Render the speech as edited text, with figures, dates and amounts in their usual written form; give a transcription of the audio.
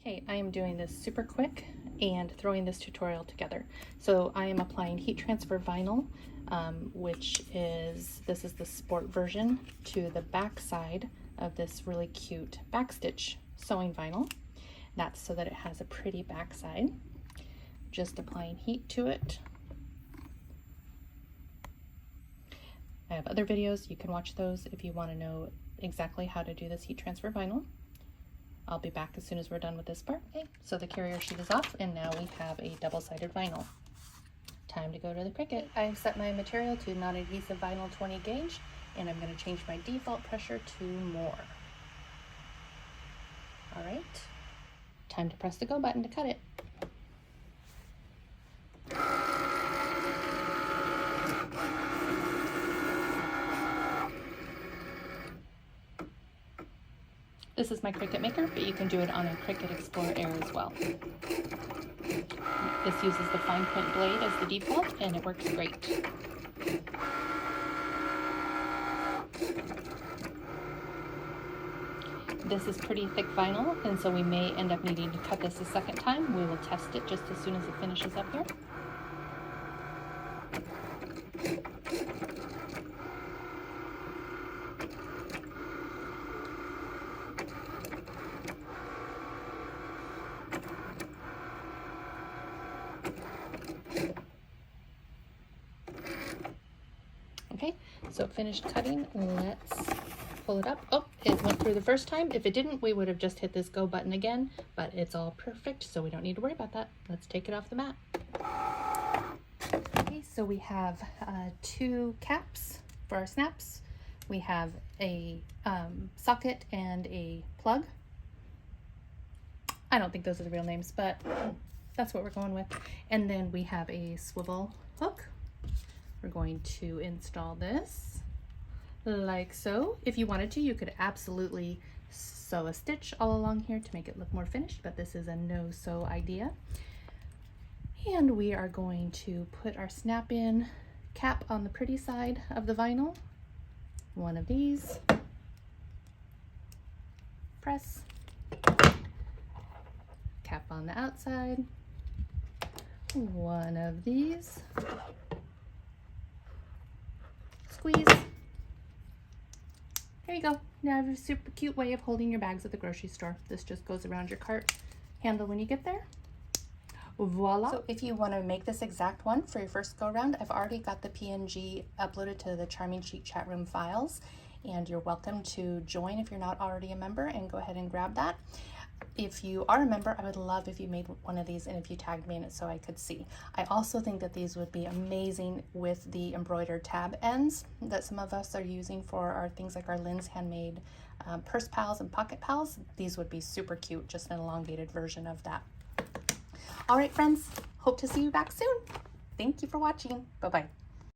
Okay, I am doing this super quick and throwing this tutorial together. So I am applying heat transfer vinyl, this is the sport version, to the back side of this really cute backstitch sewing vinyl. That's so that it has a pretty backside. Just applying heat to it. I have other videos, you can watch those if you want to know exactly how to do this heat transfer vinyl. I'll be back as soon as we're done with this part. Okay, so the carrier sheet is off, and now we have a double-sided vinyl. Time to go to the Cricut. I've set my material to non-adhesive vinyl 20 gauge, and I'm going to change my default pressure to more. All right, time to press the go button to cut it. This is my Cricut Maker, but you can do it on a Cricut Explorer Air as well. This uses the fine point blade as the default, and it works great. This is pretty thick vinyl, and so we may end up needing to cut this a second time. We will test it just as soon as it finishes up here. Okay, so finished cutting. Let's pull it up. Oh, it went through the first time. If it didn't, we would have just hit this go button again, but it's all perfect, so we don't need to worry about that. Let's take it off the mat. Okay, so we have 2 caps for our snaps. We have a socket and a plug. I don't think those are the real names, but that's what we're going with. And then we have a swivel hook. We're going to install this like so. If you wanted to, you could absolutely sew a stitch all along here to make it look more finished, but this is a no-sew idea. And we are going to put our snap-in cap on the pretty side of the vinyl. One of these. Press. Cap on the outside. One of these. Squeeze. There you go. Now you have a super cute way of holding your bags at the grocery store. This just goes around your cart handle when you get there. Voila. So if you want to make this exact one for your first go around, I've already got the PNG uploaded to the Charming Chic Chatroom files, and you're welcome to join if you're not already a member and go ahead and grab that. If you are a member, I would love if you made one of these and if you tagged me in it so I could see. I also think that these would be amazing with the embroidered tab ends that some of us are using for our things like our Lynn's Handmade purse pals and pocket pals. These would be super cute, just an elongated version of that. All right, friends, hope to see you back soon. Thank you for watching. Bye-bye.